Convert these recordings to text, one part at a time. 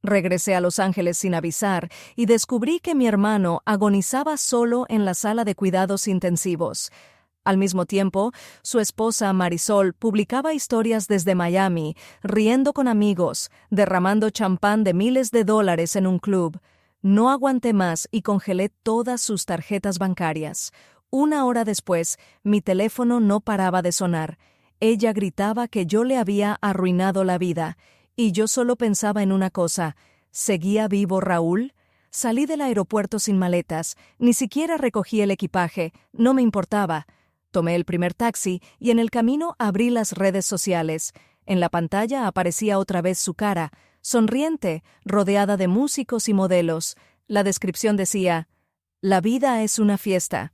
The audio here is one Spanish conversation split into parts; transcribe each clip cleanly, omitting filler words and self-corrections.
Regresé a Los Ángeles sin avisar y descubrí que mi hermano agonizaba solo en la sala de cuidados intensivos. Al mismo tiempo, su esposa Marisol publicaba historias desde Miami, riendo con amigos, derramando champán de miles de dólares en un club. No aguanté más y congelé todas sus tarjetas bancarias. Una hora después, mi teléfono no paraba de sonar. Ella gritaba que yo le había arruinado la vida. Y yo solo pensaba en una cosa: ¿seguía vivo Raúl? Salí del aeropuerto sin maletas, ni siquiera recogí el equipaje, no me importaba. Tomé el primer taxi y en el camino abrí las redes sociales. En la pantalla aparecía otra vez su cara, sonriente, rodeada de músicos y modelos. La descripción decía: «La vida es una fiesta».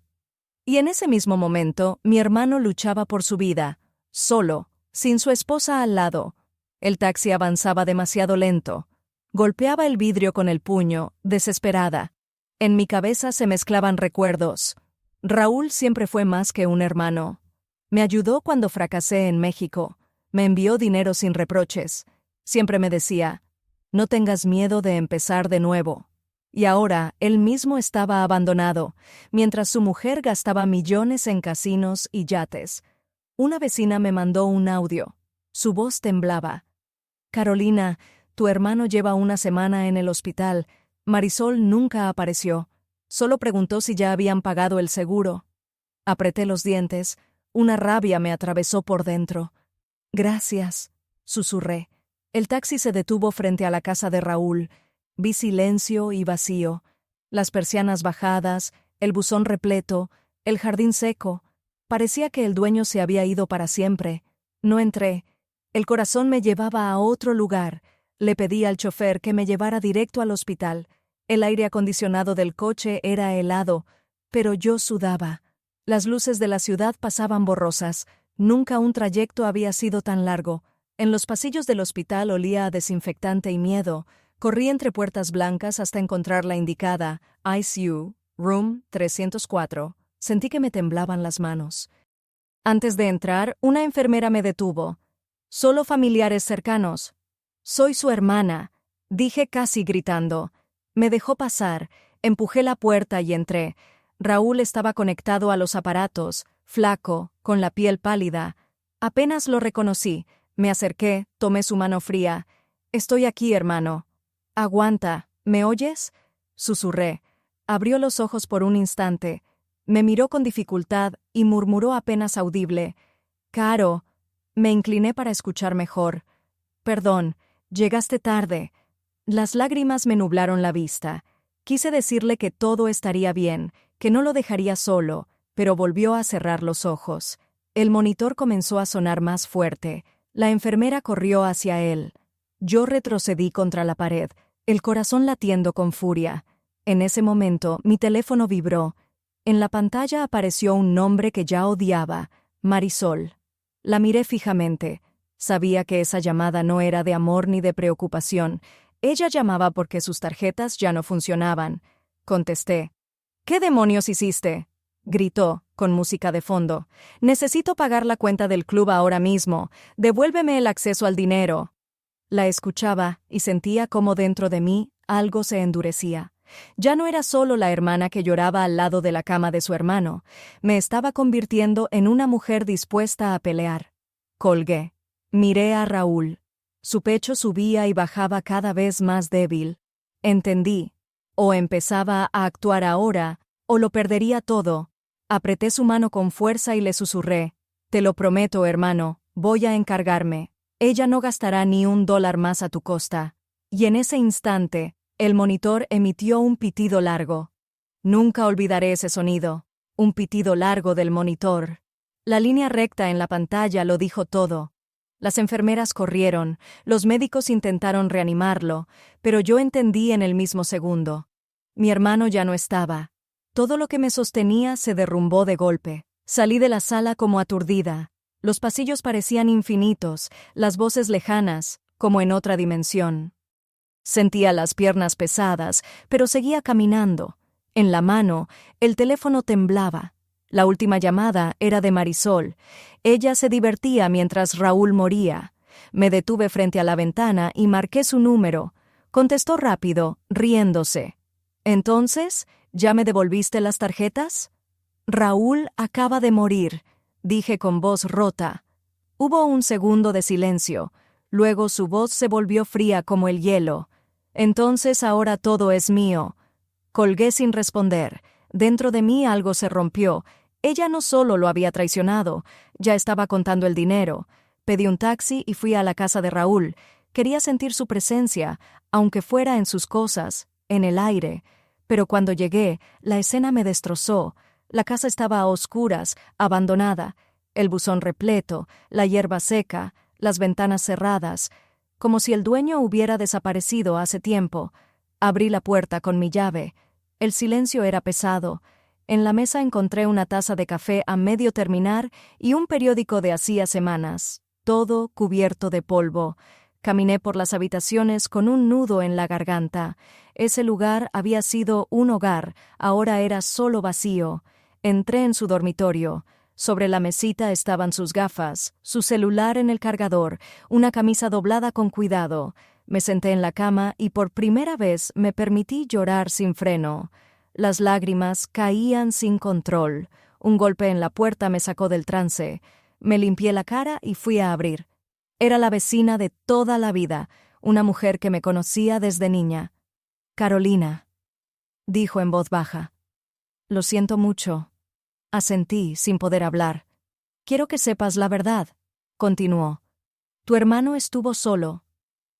Y en ese mismo momento, mi hermano luchaba por su vida, solo, sin su esposa al lado. El taxi avanzaba demasiado lento. Golpeaba el vidrio con el puño, desesperada. En mi cabeza se mezclaban recuerdos. Raúl siempre fue más que un hermano. Me ayudó cuando fracasé en México. Me envió dinero sin reproches. Siempre me decía: «No tengas miedo de empezar de nuevo». Y ahora él mismo estaba abandonado, mientras su mujer gastaba millones en casinos y yates. Una vecina me mandó un audio. Su voz temblaba. «Carolina, tu hermano lleva una semana en el hospital. Marisol nunca apareció. Solo preguntó si ya habían pagado el seguro». Apreté los dientes. Una rabia me atravesó por dentro. «Gracias», susurré. El taxi se detuvo frente a la casa de Raúl. Vi silencio y vacío. Las persianas bajadas, el buzón repleto, el jardín seco. Parecía que el dueño se había ido para siempre. No entré. El corazón me llevaba a otro lugar. Le pedí al chofer que me llevara directo al hospital. El aire acondicionado del coche era helado, pero yo sudaba. Las luces de la ciudad pasaban borrosas. Nunca un trayecto había sido tan largo. En los pasillos del hospital olía a desinfectante y miedo. Corrí entre puertas blancas hasta encontrar la indicada, ICU, Room 304. Sentí que me temblaban las manos. Antes de entrar, una enfermera me detuvo. «Solo familiares cercanos». «Soy su hermana», dije casi gritando. Me dejó pasar, empujé la puerta y entré. Raúl estaba conectado a los aparatos, flaco, con la piel pálida. Apenas lo reconocí. Me acerqué, tomé su mano fría. «Estoy aquí, hermano». «Aguanta, ¿me oyes?», susurré. Abrió los ojos por un instante. Me miró con dificultad y murmuró apenas audible: «Caro». Me incliné para escuchar mejor. «Perdón, llegaste tarde». Las lágrimas me nublaron la vista. Quise decirle que todo estaría bien, que no lo dejaría solo, pero volvió a cerrar los ojos. El monitor comenzó a sonar más fuerte. La enfermera corrió hacia él. Yo retrocedí contra la pared, el corazón latiendo con furia. En ese momento, mi teléfono vibró. En la pantalla apareció un nombre que ya odiaba: Marisol. La miré fijamente. Sabía que esa llamada no era de amor ni de preocupación. Ella llamaba porque sus tarjetas ya no funcionaban. Contesté. «¿Qué demonios hiciste?», gritó, con música de fondo. «Necesito pagar la cuenta del club ahora mismo. Devuélveme el acceso al dinero». La escuchaba y sentía cómo dentro de mí algo se endurecía. Ya no era solo la hermana que lloraba al lado de la cama de su hermano. Me estaba convirtiendo en una mujer dispuesta a pelear. Colgué. Miré a Raúl. Su pecho subía y bajaba cada vez más débil. Entendí. O empezaba a actuar ahora, o lo perdería todo. Apreté su mano con fuerza y le susurré: «Te lo prometo, hermano, voy a encargarme. Ella no gastará ni $1 más a tu costa». Y en ese instante, el monitor emitió un pitido largo. Nunca olvidaré ese sonido. Un pitido largo del monitor. La línea recta en la pantalla lo dijo todo. Las enfermeras corrieron, los médicos intentaron reanimarlo, pero yo entendí en el mismo segundo. Mi hermano ya no estaba. Todo lo que me sostenía se derrumbó de golpe. Salí de la sala como aturdida. Los pasillos parecían infinitos, las voces lejanas, como en otra dimensión. Sentía las piernas pesadas, pero seguía caminando. En la mano, el teléfono temblaba. La última llamada era de Marisol. Ella se divertía mientras Raúl moría. Me detuve frente a la ventana y marqué su número. Contestó rápido, riéndose. «¿Entonces, ya me devolviste las tarjetas?» «Raúl acaba de morir», dije con voz rota. Hubo un segundo de silencio. Luego su voz se volvió fría como el hielo. «Entonces ahora todo es mío». Colgué sin responder. Dentro de mí algo se rompió. Ella no solo lo había traicionado, ya estaba contando el dinero. Pedí un taxi y fui a la casa de Raúl. Quería sentir su presencia, aunque fuera en sus cosas, en el aire. Pero cuando llegué, la escena me destrozó. La casa estaba a oscuras, abandonada, el buzón repleto, la hierba seca, las ventanas cerradas, como si el dueño hubiera desaparecido hace tiempo. Abrí la puerta con mi llave. El silencio era pesado. En la mesa encontré una taza de café a medio terminar y un periódico de hacía semanas, todo cubierto de polvo. Caminé por las habitaciones con un nudo en la garganta. Ese lugar había sido un hogar, ahora era solo vacío. Entré en su dormitorio. Sobre la mesita estaban sus gafas, su celular en el cargador, una camisa doblada con cuidado. Me senté en la cama y por primera vez me permití llorar sin freno. Las lágrimas caían sin control. Un golpe en la puerta me sacó del trance. Me limpié la cara y fui a abrir. Era la vecina de toda la vida, una mujer que me conocía desde niña. «Carolina», dijo en voz baja. «Lo siento mucho». Asentí, sin poder hablar. «Quiero que sepas la verdad», continuó. «Tu hermano estuvo solo.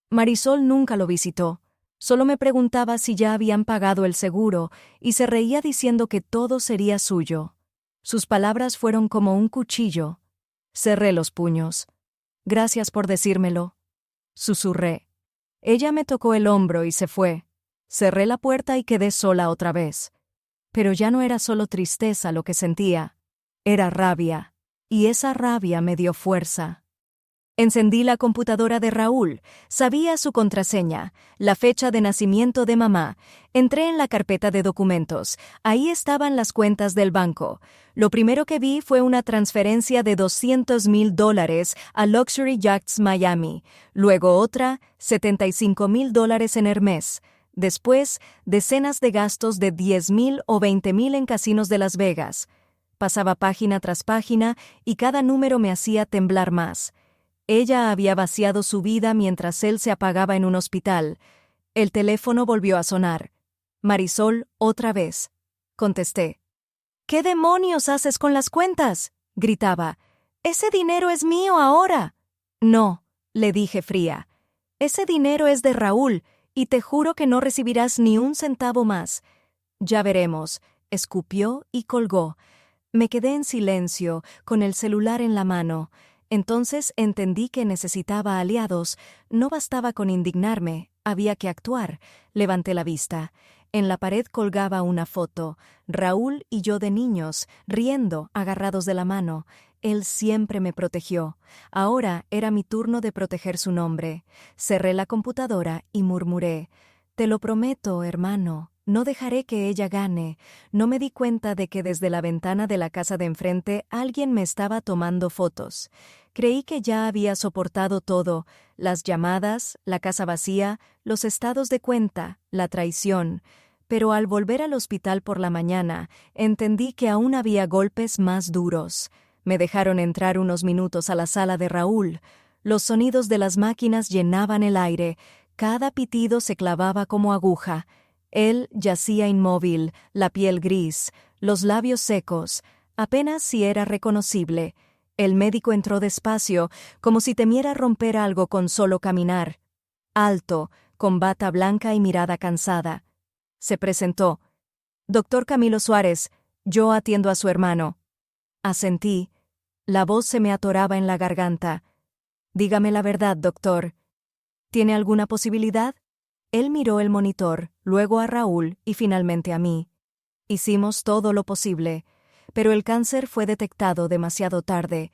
Marisol nunca lo visitó. Solo me preguntaba si ya habían pagado el seguro y se reía diciendo que todo sería suyo. Sus palabras fueron como un cuchillo. Cerré los puños. «Gracias por decírmelo», susurré. Ella me tocó el hombro y se fue. Cerré la puerta y quedé sola otra vez. Pero ya no era solo tristeza lo que sentía. Era rabia. Y esa rabia me dio fuerza. Encendí la computadora de Raúl. Sabía su contraseña, la fecha de nacimiento de mamá. Entré en la carpeta de documentos. Ahí estaban las cuentas del banco. Lo primero que vi fue una transferencia de $200,000 a Luxury Yachts Miami. Luego otra, $75,000 en Hermes. Después, decenas de gastos de $10,000 o $20,000 en casinos de Las Vegas. Pasaba página tras página y cada número me hacía temblar más. Ella había vaciado su vida mientras él se apagaba en un hospital. El teléfono volvió a sonar. «Marisol, otra vez». Contesté. «¿Qué demonios haces con las cuentas?», gritaba. «Ese dinero es mío ahora». «No», le dije fría. «Ese dinero es de Raúl, y te juro que no recibirás ni un centavo más». «Ya veremos», escupió y colgó. Me quedé en silencio, con el celular en la mano. Entonces entendí que necesitaba aliados. No bastaba con indignarme, había que actuar. Levanté la vista. En la pared colgaba una foto. Raúl y yo de niños, riendo, agarrados de la mano. Él siempre me protegió. Ahora era mi turno de proteger su nombre. Cerré la computadora y murmuré: «Te lo prometo, hermano. No dejaré que ella gane». No me di cuenta de que desde la ventana de la casa de enfrente alguien me estaba tomando fotos. Creí que ya había soportado todo: las llamadas, la casa vacía, los estados de cuenta, la traición. Pero al volver al hospital por la mañana, entendí que aún había golpes más duros. Me dejaron entrar unos minutos a la sala de Raúl. Los sonidos de las máquinas llenaban el aire. Cada pitido se clavaba como aguja. Él yacía inmóvil, la piel gris, los labios secos, apenas si era reconocible. El médico entró despacio, como si temiera romper algo con solo caminar. Alto, con bata blanca y mirada cansada. Se presentó. «Doctor Camilo Suárez, yo atiendo a su hermano». Asentí. La voz se me atoraba en la garganta. «Dígame la verdad, doctor. ¿Tiene alguna posibilidad?». Él miró el monitor, luego a Raúl y finalmente a mí. Hicimos todo lo posible, pero el cáncer fue detectado demasiado tarde.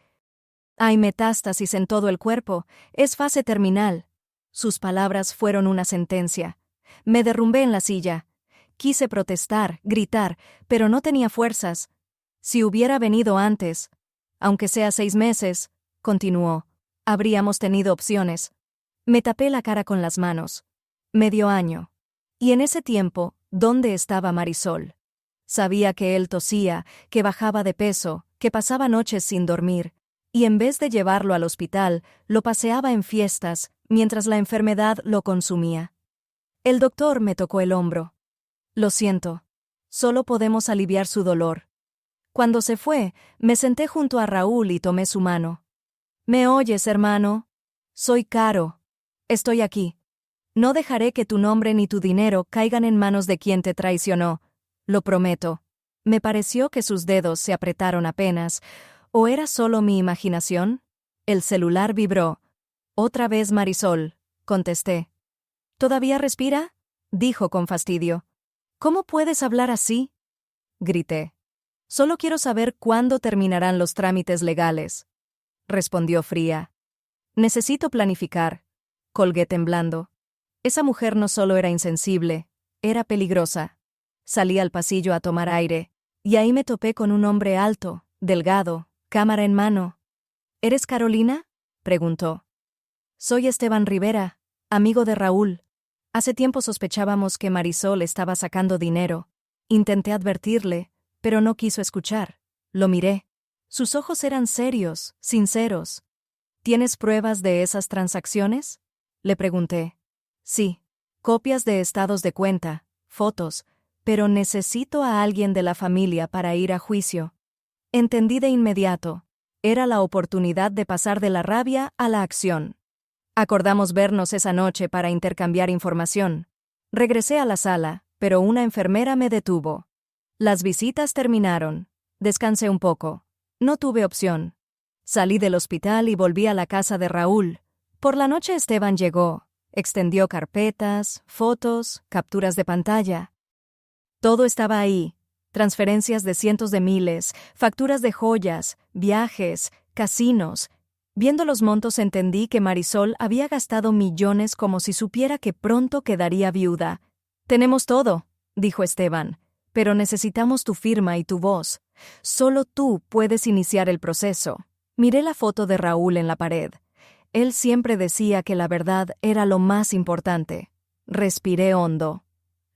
«Hay metástasis en todo el cuerpo. Es fase terminal». Sus palabras fueron una sentencia. Me derrumbé en la silla. Quise protestar, gritar, pero no tenía fuerzas. «Si hubiera venido antes, aunque sea 6 meses», continuó, «habríamos tenido opciones». Me tapé la cara con las manos. Medio año. Y en ese tiempo, ¿dónde estaba Marisol? Sabía que él tosía, que bajaba de peso, que pasaba noches sin dormir, y en vez de llevarlo al hospital, lo paseaba en fiestas, mientras la enfermedad lo consumía. El doctor me tocó el hombro. Lo siento. Solo podemos aliviar su dolor. Cuando se fue, me senté junto a Raúl y tomé su mano. ¿Me oyes, hermano? Soy Caro. Estoy aquí. No dejaré que tu nombre ni tu dinero caigan en manos de quien te traicionó. Lo prometo. Me pareció que sus dedos se apretaron apenas. ¿O era solo mi imaginación? El celular vibró. Otra vez Marisol, contesté. ¿Todavía respira? Dijo con fastidio. ¿Cómo puedes hablar así? Grité. Solo quiero saber cuándo terminarán los trámites legales. Respondió fría. Necesito planificar. Colgué temblando. Esa mujer no solo era insensible, era peligrosa. Salí al pasillo a tomar aire, y ahí me topé con un hombre alto, delgado, cámara en mano. ¿Eres Carolina? Preguntó. Soy Esteban Rivera, amigo de Raúl. Hace tiempo sospechábamos que Marisol estaba sacando dinero. Intenté advertirle, pero no quiso escuchar. Lo miré. Sus ojos eran serios, sinceros. ¿Tienes pruebas de esas transacciones? Le pregunté. Sí, copias de estados de cuenta, fotos, pero necesito a alguien de la familia para ir a juicio. Entendí de inmediato. Era la oportunidad de pasar de la rabia a la acción. Acordamos vernos esa noche para intercambiar información. Regresé a la sala, pero una enfermera me detuvo. Las visitas terminaron. Descansé un poco. No tuve opción. Salí del hospital y volví a la casa de Raúl. Por la noche Esteban llegó. Extendió carpetas, fotos, capturas de pantalla. Todo estaba ahí. Transferencias de cientos de miles, facturas de joyas, viajes, casinos. Viendo los montos entendí que Marisol había gastado millones como si supiera que pronto quedaría viuda. «Tenemos todo», dijo Esteban, «pero necesitamos tu firma y tu voz. Solo tú puedes iniciar el proceso». Miré la foto de Raúl en la pared. Él siempre decía que la verdad era lo más importante. Respiré hondo.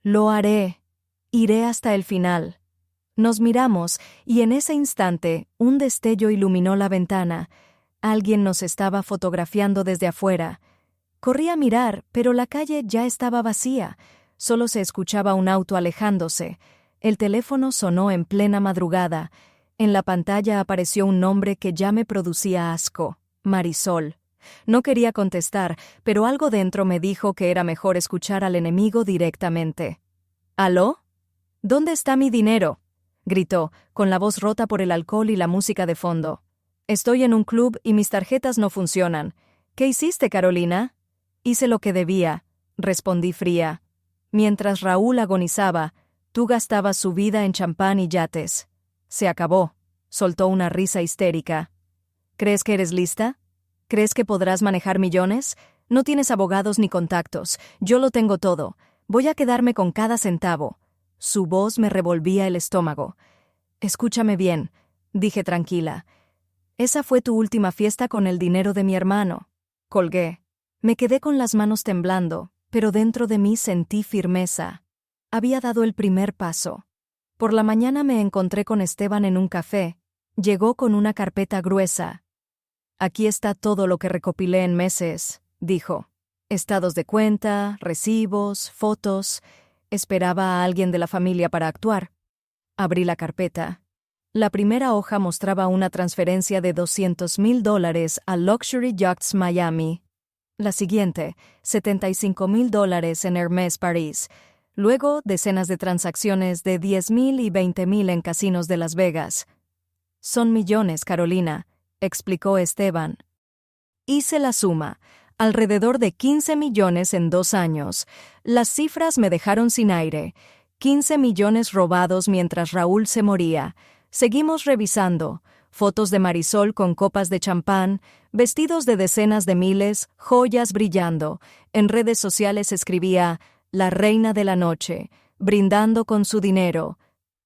«Lo haré. Iré hasta el final». Nos miramos, y en ese instante un destello iluminó la ventana. Alguien nos estaba fotografiando desde afuera. Corrí a mirar, pero la calle ya estaba vacía. Solo se escuchaba un auto alejándose. El teléfono sonó en plena madrugada. En la pantalla apareció un nombre que ya me producía asco: Marisol. No quería contestar, pero algo dentro me dijo que era mejor escuchar al enemigo directamente. «¿Aló? ¿Dónde está mi dinero?», gritó, con la voz rota por el alcohol y la música de fondo. «Estoy en un club y mis tarjetas no funcionan. ¿Qué hiciste, Carolina?» «Hice lo que debía», respondí fría. Mientras Raúl agonizaba, tú gastabas su vida en champán y yates. Se acabó. Soltó una risa histérica. ¿Crees que eres lista? ¿Crees que podrás manejar millones? No tienes abogados ni contactos. Yo lo tengo todo. Voy a quedarme con cada centavo. Su voz me revolvía el estómago. «Escúchame bien», dije tranquila. «Esa fue tu última fiesta con el dinero de mi hermano». Colgué. Me quedé con las manos temblando, pero dentro de mí sentí firmeza. Había dado el primer paso. Por la mañana me encontré con Esteban en un café. Llegó con una carpeta gruesa. «Aquí está todo lo que recopilé en meses», dijo. «Estados de cuenta, recibos, fotos». Esperaba a alguien de la familia para actuar. Abrí la carpeta. La primera hoja mostraba una transferencia de $200,000 a Luxury Yachts Miami. La siguiente, $75,000 en Hermès París. Luego, decenas de transacciones de $10,000 y $20,000 en casinos de Las Vegas. «Son millones, Carolina», explicó Esteban. Hice la suma. Alrededor de 15 millones en 2 años. Las cifras me dejaron sin aire. 15 millones robados mientras Raúl se moría. Seguimos revisando. Fotos de Marisol con copas de champán, vestidos de decenas de miles, joyas brillando. En redes sociales escribía «La reina de la noche», brindando con su dinero.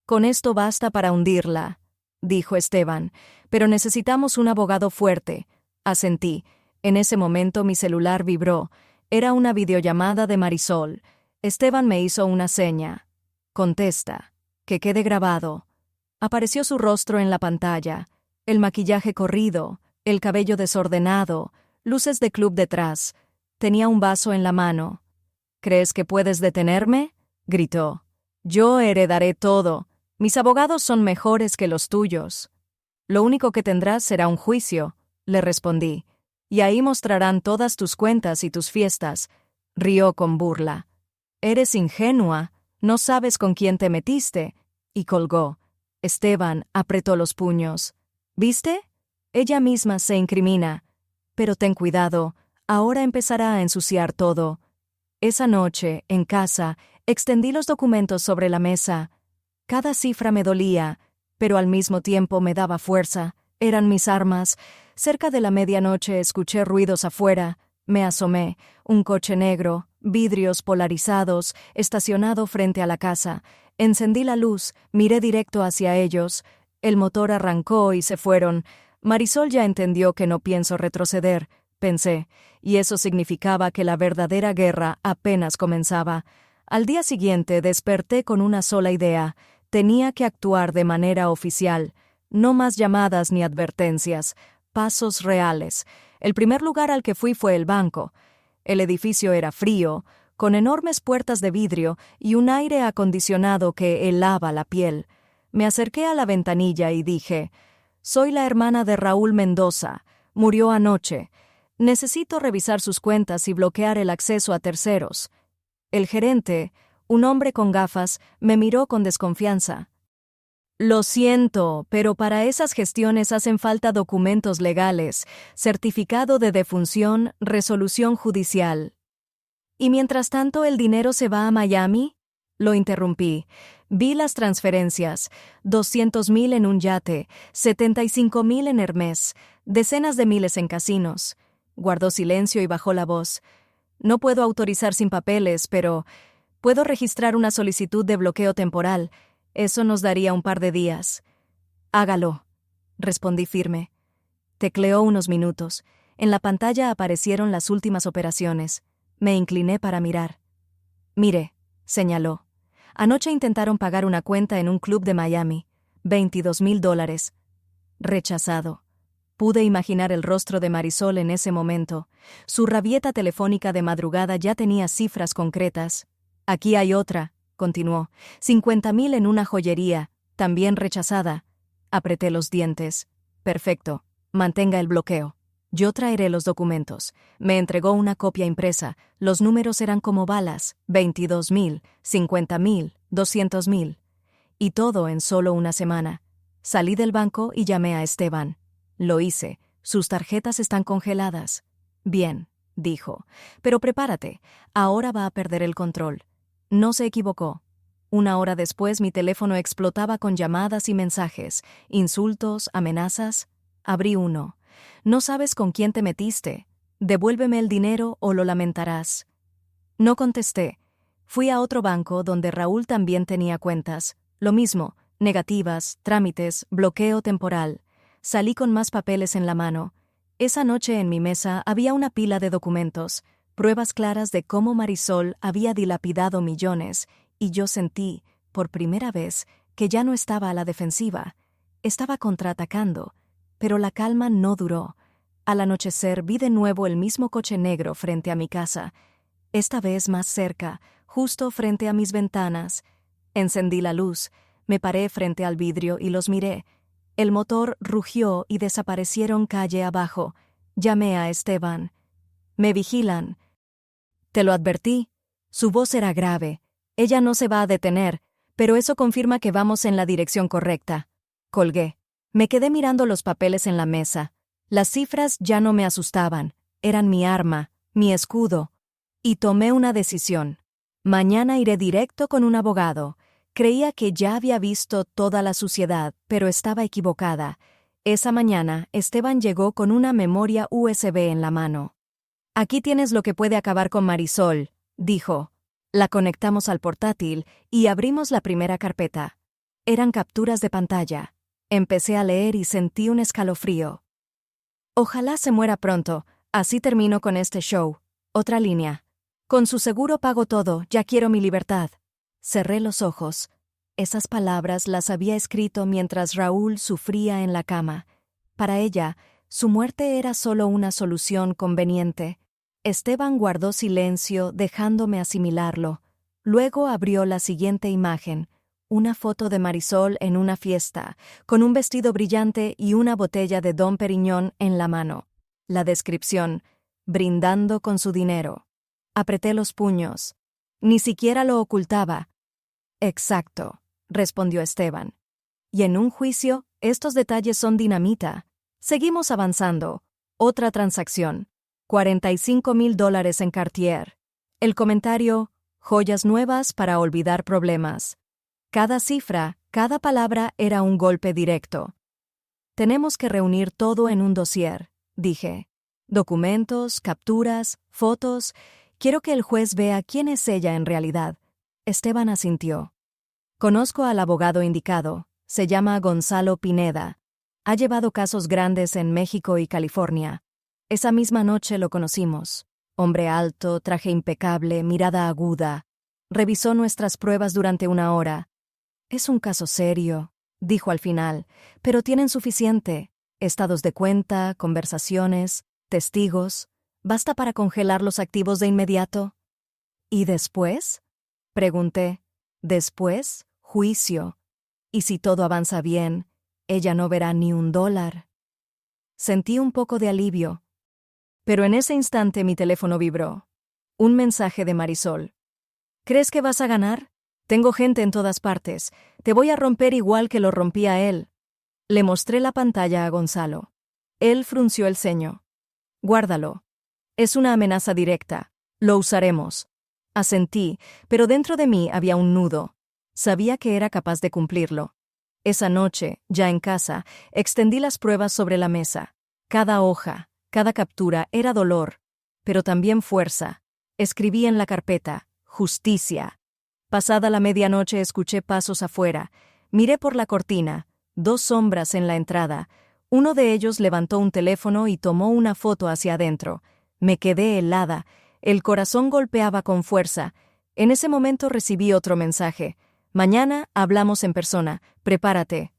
«Con esto basta para hundirla», dijo Esteban. «Pero necesitamos un abogado fuerte». Asentí. En ese momento mi celular vibró. Era una videollamada de Marisol. Esteban me hizo una seña. Contesta. Que quede grabado. Apareció su rostro en la pantalla, el maquillaje corrido, el cabello desordenado, luces de club detrás. Tenía un vaso en la mano. ¿Crees que puedes detenerme?, gritó. Yo heredaré todo. Mis abogados son mejores que los tuyos. Lo único que tendrás será un juicio, le respondí, y ahí mostrarán todas tus cuentas y tus fiestas. Rió con burla. Eres ingenua, no sabes con quién te metiste, y colgó. Esteban apretó los puños. ¿Viste? Ella misma se incrimina. Pero ten cuidado, ahora empezará a ensuciar todo. Esa noche, en casa, extendí los documentos sobre la mesa. Cada cifra me dolía, pero al mismo tiempo me daba fuerza. Eran mis armas. Cerca de la medianoche escuché ruidos afuera. Me asomé. Un coche negro, vidrios polarizados, estacionado frente a la casa. Encendí la luz, miré directo hacia ellos. El motor arrancó y se fueron. Marisol ya entendió que no pienso retroceder, pensé, y eso significaba que la verdadera guerra apenas comenzaba. Al día siguiente desperté con una sola idea. Tenía que actuar de manera oficial. No más llamadas ni advertencias. Pasos reales. El primer lugar al que fui fue el banco. El edificio era frío, con enormes puertas de vidrio y un aire acondicionado que helaba la piel. Me acerqué a la ventanilla y dije, «Soy la hermana de Raúl Mendoza. Murió anoche. Necesito revisar sus cuentas y bloquear el acceso a terceros». El gerente, un hombre con gafas, me miró con desconfianza. «Lo siento, pero para esas gestiones hacen falta documentos legales, certificado de defunción, resolución judicial». «¿Y mientras tanto el dinero se va a Miami?», lo interrumpí. Vi las transferencias, 200,000 en un yate, 75,000 en Hermès, decenas de miles en casinos. Guardó silencio y bajó la voz. «No puedo autorizar sin papeles, pero puedo registrar una solicitud de bloqueo temporal. Eso nos daría un par de días». «Hágalo», respondí firme. Tecleó unos minutos. En la pantalla aparecieron las últimas operaciones. Me incliné para mirar. «Mire», señaló. «Anoche intentaron pagar una cuenta en un club de Miami. $22,000. Rechazado». Pude imaginar el rostro de Marisol en ese momento. Su rabieta telefónica de madrugada ya tenía cifras concretas. «Aquí hay otra», continuó. 50,000 en una joyería, también rechazada. Apreté los dientes. «Perfecto. Mantenga el bloqueo. Yo traeré los documentos». Me entregó una copia impresa. Los números eran como balas. 22,000, 50,000, 200,000. Y todo en solo una semana. Salí del banco y llamé a Esteban. Lo hice. Sus tarjetas están congeladas. «Bien», dijo. «Pero prepárate. Ahora va a perder el control». No se equivocó. Una hora después mi teléfono explotaba con llamadas y mensajes, insultos, amenazas. Abrí uno. «No sabes con quién te metiste. Devuélveme el dinero o lo lamentarás». No contesté. Fui a otro banco donde Raúl también tenía cuentas. Lo mismo, negativas, trámites, bloqueo temporal. Salí con más papeles en la mano. Esa noche en mi mesa había una pila de documentos, pruebas claras de cómo Marisol había dilapidado millones, y yo sentí, por primera vez, que ya no estaba a la defensiva. Estaba contraatacando, pero la calma no duró. Al anochecer vi de nuevo el mismo coche negro frente a mi casa, esta vez más cerca, justo frente a mis ventanas. Encendí la luz, me paré frente al vidrio y los miré. El motor rugió y desaparecieron calle abajo. Llamé a Esteban. «Me vigilan». «Te lo advertí». Su voz era grave. «Ella no se va a detener, pero eso confirma que vamos en la dirección correcta». Colgué. Me quedé mirando los papeles en la mesa. Las cifras ya no me asustaban. Eran mi arma, mi escudo. Y tomé una decisión. Mañana iré directo con un abogado. Creía que ya había visto toda la suciedad, pero estaba equivocada. Esa mañana, Esteban llegó con una memoria USB en la mano. «Aquí tienes lo que puede acabar con Marisol», dijo. La conectamos al portátil y abrimos la primera carpeta. Eran capturas de pantalla. Empecé a leer y sentí un escalofrío. «Ojalá se muera pronto, así termino con este show», Otra línea. Con su seguro pago todo, ya quiero mi libertad. Cerré los ojos. Esas palabras las había escrito mientras Raúl sufría en la cama. Para ella, su muerte era solo una solución conveniente. Esteban guardó silencio, dejándome asimilarlo. Luego abrió la siguiente imagen, una foto de Marisol en una fiesta, con un vestido brillante y una botella de Dom Perignon en la mano. La descripción, brindando con su dinero. Apreté los puños. Ni siquiera lo ocultaba. Exacto, respondió Esteban. Y en un juicio, estos detalles son dinamita. Seguimos avanzando. Otra transacción. $45,000 en Cartier. El comentario, joyas nuevas para olvidar problemas. Cada cifra, cada palabra era un golpe directo. Tenemos que reunir todo en un dossier, dije. Documentos, capturas, fotos. Quiero que el juez vea quién es ella en realidad. Esteban asintió. Conozco al abogado indicado. Se llama Gonzalo Pineda. Ha llevado casos grandes en México y California. Esa misma noche lo conocimos. Hombre alto, traje impecable, mirada aguda. Revisó nuestras pruebas durante 1 hora. Es un caso serio, dijo al final, pero tienen suficiente. Estados de cuenta, conversaciones, testigos. ¿Basta para congelar los activos de inmediato? ¿Y después? Pregunté. Después, juicio. Y si todo avanza bien, ella no verá ni $1. Sentí un poco de alivio. Pero en ese instante mi teléfono vibró. Un mensaje de Marisol. ¿Crees que vas a ganar? Tengo gente en todas partes. Te voy a romper igual que lo rompí a él. Le mostré la pantalla a Gonzalo. Él frunció el ceño. Guárdalo. Es una amenaza directa. Lo usaremos. Asentí, pero dentro de mí había un nudo. Sabía que era capaz de cumplirlo. Esa noche, ya en casa, extendí las pruebas sobre la mesa. Cada hoja, cada captura era dolor, pero también fuerza. Escribí en la carpeta, justicia. Pasada la medianoche escuché pasos afuera. Miré por la cortina, 2 sombras en la entrada. Uno de ellos levantó un teléfono y tomó una foto hacia adentro. Me quedé helada. El corazón golpeaba con fuerza. En ese momento recibí otro mensaje. Mañana hablamos en persona. Prepárate.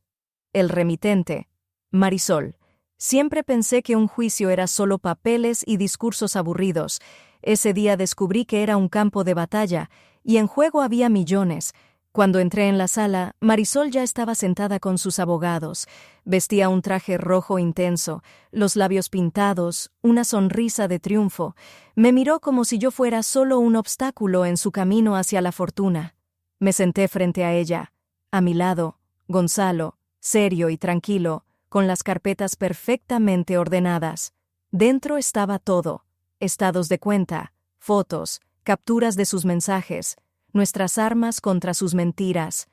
El remitente. Marisol. Siempre pensé que un juicio era solo papeles y discursos aburridos. Ese día descubrí que era un campo de batalla, y en juego había millones. Cuando entré en la sala, Marisol ya estaba sentada con sus abogados. Vestía un traje rojo intenso, los labios pintados, una sonrisa de triunfo. Me miró como si yo fuera solo un obstáculo en su camino hacia la fortuna. Me senté frente a ella. A mi lado, Gonzalo, serio y tranquilo, con las carpetas perfectamente ordenadas. Dentro estaba todo: estados de cuenta, fotos, capturas de sus mensajes, nuestras armas contra sus mentiras.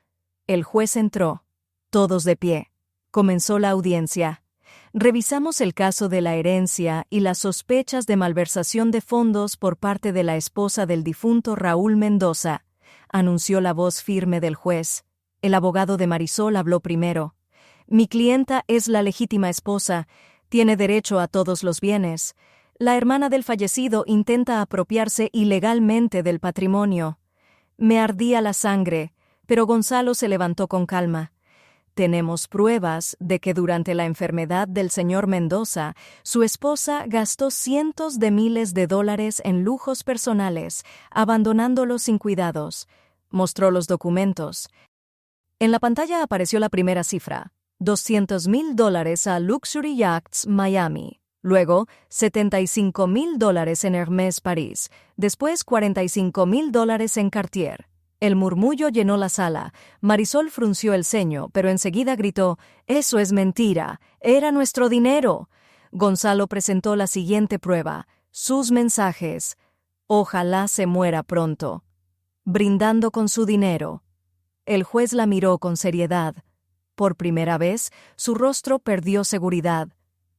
El juez entró. Todos de pie. Comenzó la audiencia. Revisamos el caso de la herencia y las sospechas de malversación de fondos por parte de la esposa del difunto Raúl Mendoza, anunció la voz firme del juez. El abogado de Marisol habló primero. Mi clienta es la legítima esposa, tiene derecho a todos los bienes. La hermana del fallecido intenta apropiarse ilegalmente del patrimonio. Me ardía la sangre, pero Gonzalo se levantó con calma. Tenemos pruebas de que durante la enfermedad del señor Mendoza, su esposa gastó cientos de miles de dólares en lujos personales, abandonándolo sin cuidados. Mostró los documentos. En la pantalla apareció la primera cifra: $200,000 a Luxury Yachts Miami. Luego, $75,000 en Hermès París. Después, $45,000 en Cartier. El murmullo llenó la sala. Marisol frunció el ceño, pero enseguida gritó: «¡Eso es mentira! ¡Era nuestro dinero!». Gonzalo presentó la siguiente prueba: sus mensajes. Ojalá se muera pronto. Brindando con su dinero. El juez la miró con seriedad. Por primera vez, su rostro perdió seguridad.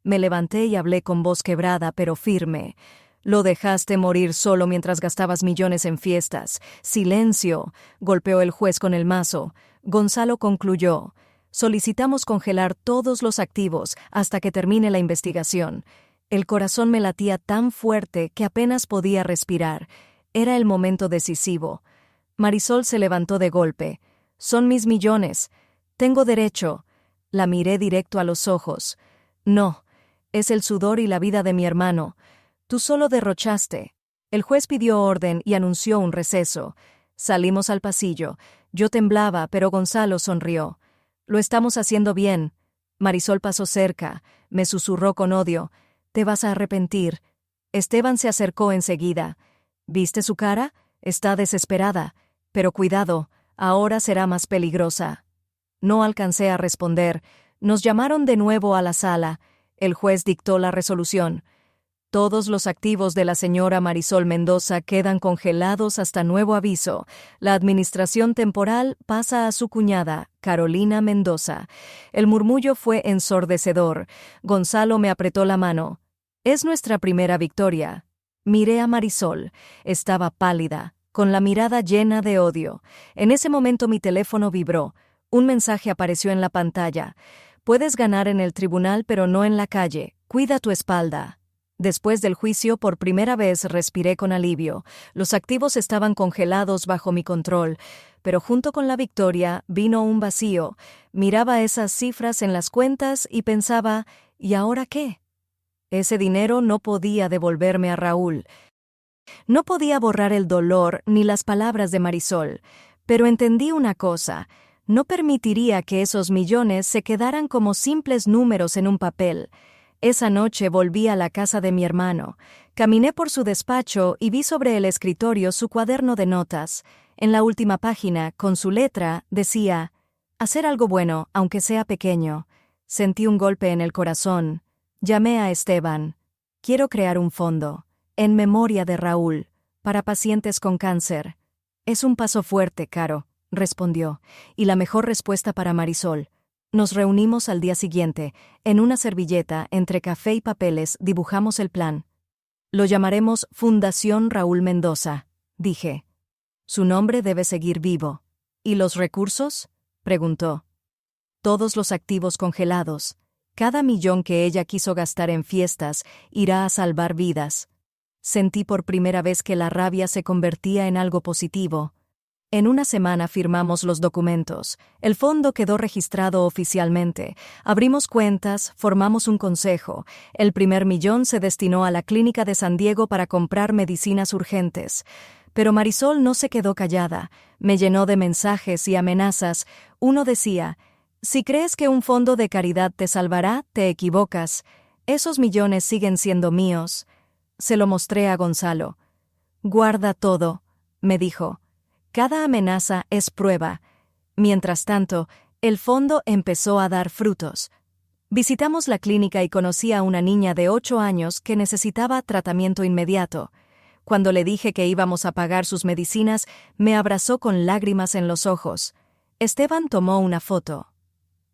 Me levanté y hablé con voz quebrada pero firme. Lo dejaste morir solo mientras gastabas millones en fiestas. ¡Silencio!, golpeó el juez con el mazo. Gonzalo concluyó: solicitamos congelar todos los activos hasta que termine la investigación. El corazón me latía tan fuerte que apenas podía respirar. Era el momento decisivo. Marisol se levantó de golpe. «Son mis millones. Tengo derecho». La miré directo a los ojos. «No, es el sudor y la vida de mi hermano. Tú solo derrochaste». El juez pidió orden y anunció un receso. Salimos al pasillo. Yo temblaba, pero Gonzalo sonrió. «Lo estamos haciendo bien». Marisol pasó cerca. Me susurró con odio. «Te vas a arrepentir». Esteban se acercó enseguida. «¿Viste su cara? Está desesperada. Pero cuidado, ahora será más peligrosa». No alcancé a responder. Nos llamaron de nuevo a la sala. El juez dictó la resolución. «Todos los activos de la señora Marisol Mendoza quedan congelados hasta nuevo aviso. La administración temporal pasa a su cuñada, Carolina Mendoza». El murmullo fue ensordecedor. Gonzalo me apretó la mano. «Es nuestra primera victoria». Miré a Marisol. Estaba pálida, con la mirada llena de odio. En ese momento mi teléfono vibró. Un mensaje apareció en la pantalla. «Puedes ganar en el tribunal, pero no en la calle. Cuida tu espalda». Después del juicio, por primera vez respiré con alivio. Los activos estaban congelados bajo mi control, pero junto con la victoria vino un vacío. Miraba esas cifras en las cuentas y pensaba, ¿y ahora qué? Ese dinero no podía devolverme a Raúl. No podía borrar el dolor ni las palabras de Marisol, pero entendí una cosa: no permitiría que esos millones se quedaran como simples números en un papel. Esa noche volví a la casa de mi hermano. Caminé por su despacho y vi sobre el escritorio su cuaderno de notas. En la última página, con su letra, decía: «Hacer algo bueno, aunque sea pequeño». Sentí un golpe en el corazón. Llamé a Esteban. «Quiero crear un fondo, en memoria de Raúl, para pacientes con cáncer». «Es un paso fuerte, Caro», respondió, «y la mejor respuesta para Marisol». Nos reunimos al día siguiente. En una servilleta, entre café y papeles, dibujamos el plan. «Lo llamaremos Fundación Raúl Mendoza», dije. «Su nombre debe seguir vivo». «¿Y los recursos?», preguntó. «Todos los activos congelados. Cada millón que ella quiso gastar en fiestas irá a salvar vidas». Sentí por primera vez que la rabia se convertía en algo positivo. En una semana firmamos los documentos. El fondo quedó registrado oficialmente. Abrimos cuentas, formamos un consejo. El primer millón se destinó a la clínica de San Diego para comprar medicinas urgentes. Pero Marisol no se quedó callada. Me llenó de mensajes y amenazas. Uno decía: «Si crees que un fondo de caridad te salvará, te equivocas. Esos millones siguen siendo míos». Se lo mostré a Gonzalo. «Guarda todo», me dijo. «Cada amenaza es prueba». Mientras tanto, el fondo empezó a dar frutos. Visitamos la clínica y conocí a una niña de 8 años que necesitaba tratamiento inmediato. Cuando le dije que íbamos a pagar sus medicinas, me abrazó con lágrimas en los ojos. Esteban tomó una foto.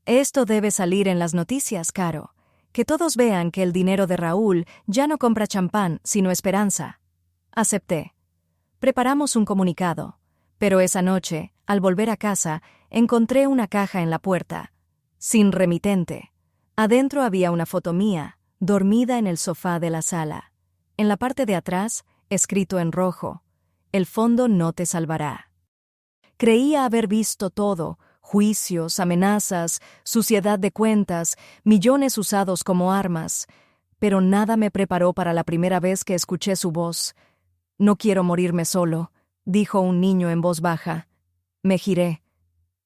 «Esto debe salir en las noticias, Caro. Que todos vean que el dinero de Raúl ya no compra champán, sino esperanza». Acepté. Preparamos un comunicado. Pero esa noche, al volver a casa, encontré una caja en la puerta. Sin remitente. Adentro había una foto mía, dormida en el sofá de la sala. En la parte de atrás, escrito en rojo: «El fondo no te salvará». Creía haber visto todo: juicios, amenazas, suciedad de cuentas, millones usados como armas. Pero nada me preparó para la primera vez que escuché su voz. «No quiero morirme solo», dijo un niño en voz baja. Me giré.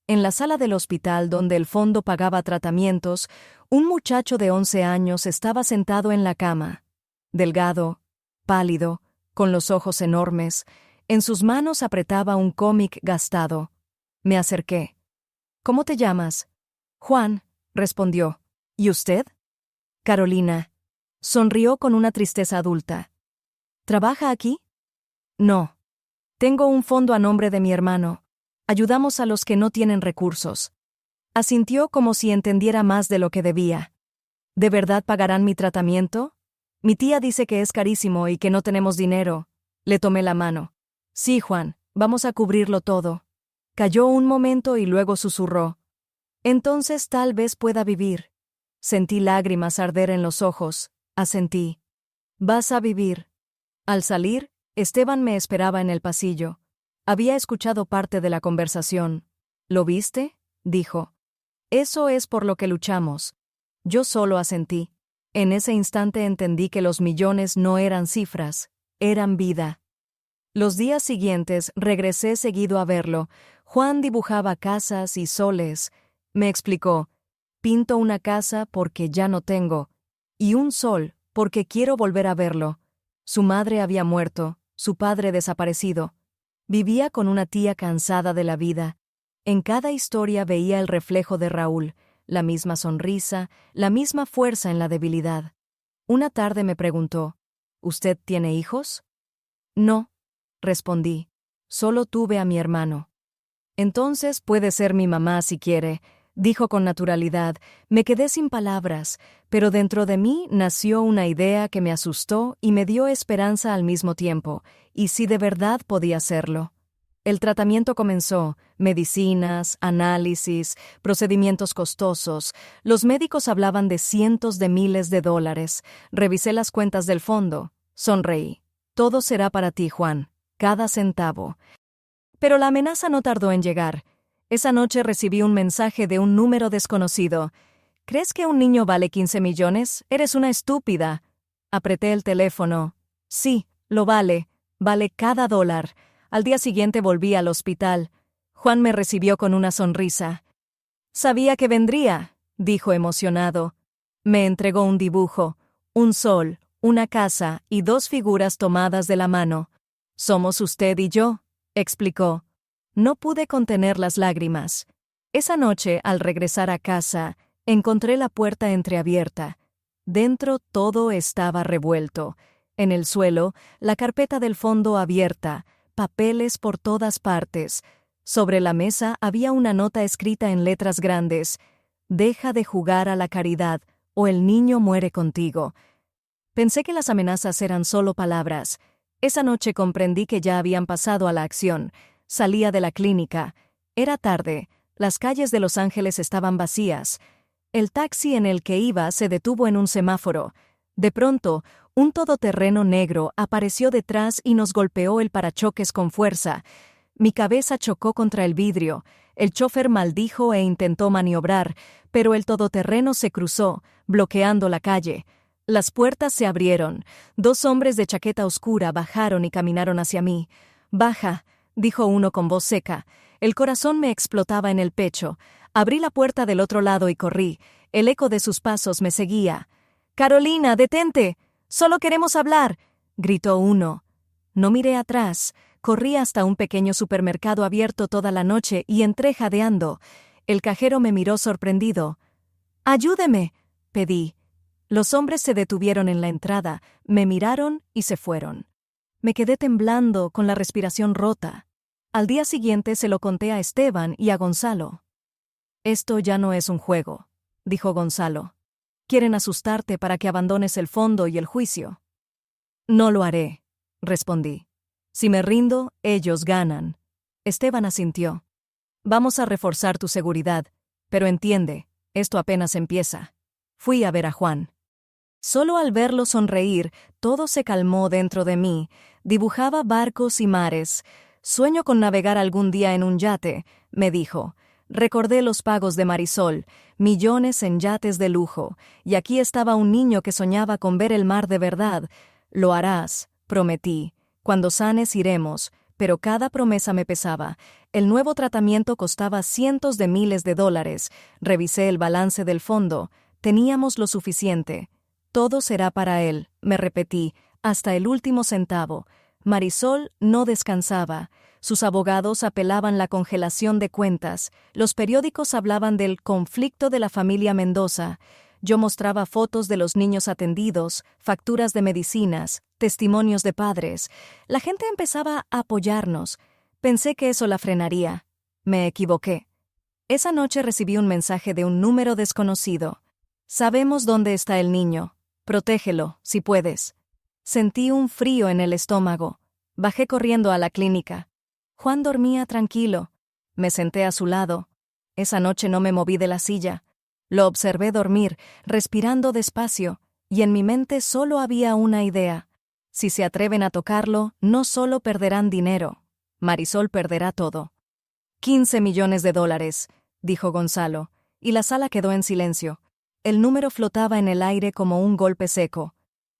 En la sala del hospital donde el fondo pagaba tratamientos, un muchacho de 11 años estaba sentado en la cama. Delgado, pálido, con los ojos enormes, en sus manos apretaba un cómic gastado. Me acerqué. «¿Cómo te llamas?» «Juan», respondió. «¿Y usted?» «Carolina». Sonrió con una tristeza adulta. «¿Trabaja aquí?» «No. Tengo un fondo a nombre de mi hermano. Ayudamos a los que no tienen recursos». Asintió como si entendiera más de lo que debía. «¿De verdad pagarán mi tratamiento?» «Mi tía dice que es carísimo y que no tenemos dinero». Le tomé la mano. «Sí, Juan, vamos a cubrirlo todo». Calló un momento y luego susurró: «Entonces tal vez pueda vivir». Sentí lágrimas arder en los ojos. Asentí. Vas a vivir. Al salir, Esteban me esperaba en el pasillo. Había escuchado parte de la conversación. ¿Lo viste?, dijo. Eso es por lo que luchamos. Yo solo asentí. En ese instante entendí que los millones no eran cifras, eran vida. Los días siguientes regresé seguido a verlo. Juan dibujaba casas y soles. Me explicó: pinto una casa porque ya no tengo, y un sol porque quiero volver a verlo. Su madre había muerto, su padre desaparecido. Vivía con una tía cansada de la vida. En cada historia veía el reflejo de Raúl, la misma sonrisa, la misma fuerza en la debilidad. Una tarde me preguntó: ¿Usted tiene hijos? No, respondí. Solo tuve a mi hermano. Entonces puede ser mi mamá si quiere, dijo con naturalidad. Me quedé sin palabras, pero dentro de mí nació una idea que me asustó y me dio esperanza al mismo tiempo, y si de verdad podía hacerlo. El tratamiento comenzó: medicinas, análisis, procedimientos costosos. Los médicos hablaban de cientos de miles de dólares. Revisé las cuentas del fondo. Sonreí. Todo será para ti, Juan. Cada centavo. Pero la amenaza no tardó en llegar. Esa noche recibí un mensaje de un número desconocido. ¿Crees que un niño vale 15 millones? Eres una estúpida. Apreté el teléfono. Sí, lo vale. Vale cada dólar. Al día siguiente volví al hospital. Juan me recibió con una sonrisa. Sabía que vendría, dijo emocionado. Me entregó un dibujo, un sol, una casa y 2 figuras tomadas de la mano. Somos usted y yo, explicó. No pude contener las lágrimas. Esa noche, al regresar a casa, encontré la puerta entreabierta. Dentro todo estaba revuelto. En el suelo, la carpeta del fondo abierta, papeles por todas partes. Sobre la mesa había una nota escrita en letras grandes: «Deja de jugar a la caridad, o el niño muere contigo». Pensé que las amenazas eran solo palabras. Esa noche comprendí que ya habían pasado a la acción. Salía de la clínica. Era tarde. Las calles de Los Ángeles estaban vacías. El taxi en el que iba se detuvo en un semáforo. De pronto, un todoterreno negro apareció detrás y nos golpeó el parachoques con fuerza. Mi cabeza chocó contra el vidrio. El chófer maldijo e intentó maniobrar, pero el todoterreno se cruzó, bloqueando la calle. Las puertas se abrieron. 2 hombres de chaqueta oscura bajaron y caminaron hacia mí. «Baja», dijo uno con voz seca. El corazón me explotaba en el pecho. Abrí la puerta del otro lado y corrí. El eco de sus pasos me seguía. «Carolina, detente. Solo queremos hablar», gritó uno. No miré atrás. Corrí hasta un pequeño supermercado abierto toda la noche y entré jadeando. El cajero me miró sorprendido. «Ayúdeme», pedí. Los hombres se detuvieron en la entrada, me miraron y se fueron. Me quedé temblando, con la respiración rota. Al día siguiente se lo conté a Esteban y a Gonzalo. «Esto ya no es un juego», dijo Gonzalo. «Quieren asustarte para que abandones el fondo y el juicio». «No lo haré», respondí. «Si me rindo, ellos ganan». Esteban asintió. «Vamos a reforzar tu seguridad, pero entiende, esto apenas empieza». Fui a ver a Juan. Solo al verlo sonreír, todo se calmó dentro de mí. Dibujaba barcos y mares. «Sueño con navegar algún día en un yate», me dijo. Recordé los pagos de Marisol, millones en yates de lujo, y aquí estaba un niño que soñaba con ver el mar de verdad. «Lo harás», prometí. «Cuando sanes iremos», pero cada promesa me pesaba. El nuevo tratamiento costaba cientos de miles de dólares. Revisé el balance del fondo. Teníamos lo suficiente. «Todo será para él», me repetí, hasta el último centavo. Marisol no descansaba. Sus abogados apelaban la congelación de cuentas. Los periódicos hablaban del conflicto de la familia Mendoza. Yo mostraba fotos de los niños atendidos, facturas de medicinas, testimonios de padres. La gente empezaba a apoyarnos. Pensé que eso la frenaría. Me equivoqué. Esa noche recibí un mensaje de un número desconocido. «Sabemos dónde está el niño. Protégelo, si puedes». Sentí un frío en el estómago. Bajé corriendo a la clínica. Juan dormía tranquilo. Me senté a su lado. Esa noche no me moví de la silla. Lo observé dormir, respirando despacio. Y en mi mente solo había una idea. Si se atreven a tocarlo, no solo perderán dinero. Marisol perderá todo. 15 millones de dólares, dijo Gonzalo, y la sala quedó en silencio. El número flotaba en el aire como un golpe seco.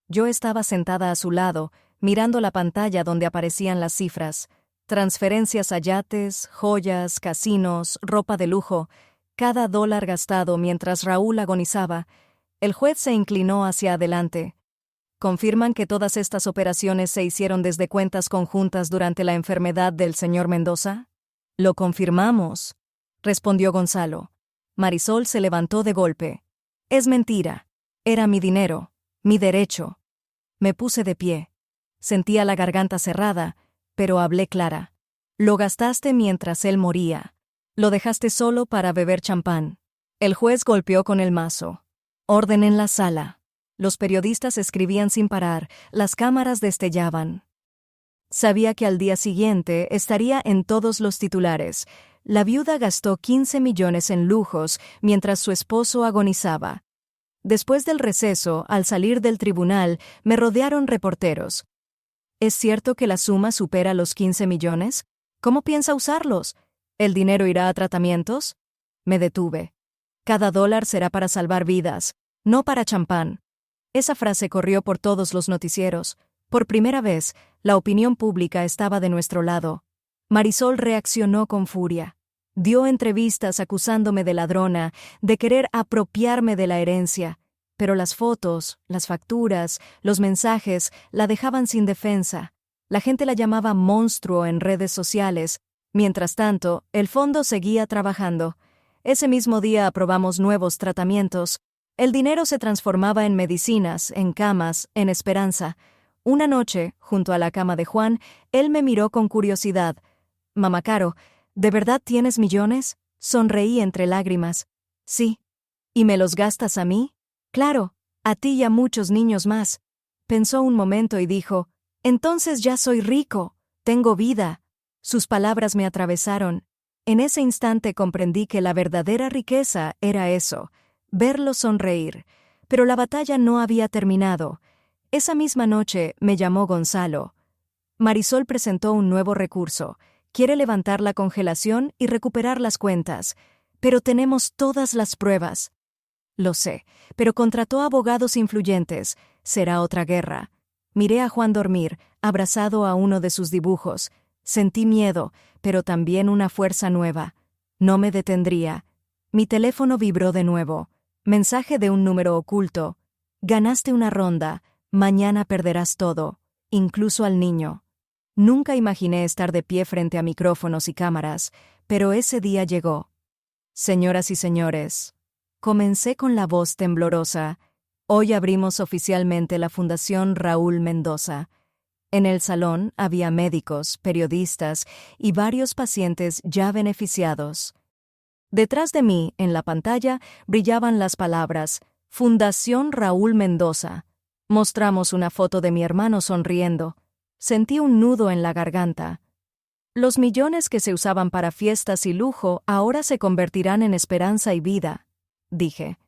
Yo estaba sentada a su lado, mirando la pantalla donde aparecían las cifras. Transferencias a yates, joyas, casinos, ropa de lujo, cada dólar gastado mientras Raúl agonizaba. El juez se inclinó hacia adelante. ¿Confirman que todas estas operaciones se hicieron desde cuentas conjuntas durante la enfermedad del señor Mendoza? Lo confirmamos, respondió Gonzalo. Marisol se levantó de golpe. Es mentira. Era mi dinero, mi derecho. Me puse de pie. Sentía la garganta cerrada, pero hablé clara. Lo gastaste mientras él moría. Lo dejaste solo para beber champán. El juez golpeó con el mazo. Orden en la sala. Los periodistas escribían sin parar, las cámaras destellaban. Sabía que al día siguiente estaría en todos los titulares. La viuda gastó 15 millones en lujos mientras su esposo agonizaba. Después del receso, al salir del tribunal, me rodearon reporteros. ¿Es cierto que la suma supera los 15 millones? ¿Cómo piensa usarlos? ¿El dinero irá a tratamientos? Me detuve. Cada dólar será para salvar vidas, no para champán. Esa frase corrió por todos los noticieros. Por primera vez, la opinión pública estaba de nuestro lado. Marisol reaccionó con furia. Dio entrevistas acusándome de ladrona, de querer apropiarme de la herencia. Pero las fotos, las facturas, los mensajes la dejaban sin defensa. La gente la llamaba monstruo en redes sociales. Mientras tanto, el fondo seguía trabajando. Ese mismo día aprobamos nuevos tratamientos. El dinero se transformaba en medicinas, en camas, en esperanza. Una noche, junto a la cama de Juan, él me miró con curiosidad. «Mamá Caro, ¿de verdad tienes millones?» Sonreí entre lágrimas. «Sí». «¿Y me los gastas a mí?» «Claro, a ti y a muchos niños más». Pensó un momento y dijo, «Entonces ya soy rico, tengo vida». Sus palabras me atravesaron. En ese instante comprendí que la verdadera riqueza era eso, verlo sonreír. Pero la batalla no había terminado. Esa misma noche me llamó Gonzalo. Marisol presentó un nuevo recurso. Quiere levantar la congelación y recuperar las cuentas. Pero tenemos todas las pruebas. Lo sé, pero contrató abogados influyentes. Será otra guerra. Miré a Juan dormir, abrazado a uno de sus dibujos. Sentí miedo, pero también una fuerza nueva. No me detendría. Mi teléfono vibró de nuevo. Mensaje de un número oculto. Ganaste una ronda. Mañana perderás todo, incluso al niño. Nunca imaginé estar de pie frente a micrófonos y cámaras, pero ese día llegó. Señoras y señores, comencé con la voz temblorosa. Hoy abrimos oficialmente la Fundación Raúl Mendoza. En el salón había médicos, periodistas y varios pacientes ya beneficiados. Detrás de mí, en la pantalla, brillaban las palabras Fundación Raúl Mendoza. Mostramos una foto de mi hermano sonriendo. Sentí un nudo en la garganta. Los millones que se usaban para fiestas y lujo ahora se convertirán en esperanza y vida, dije.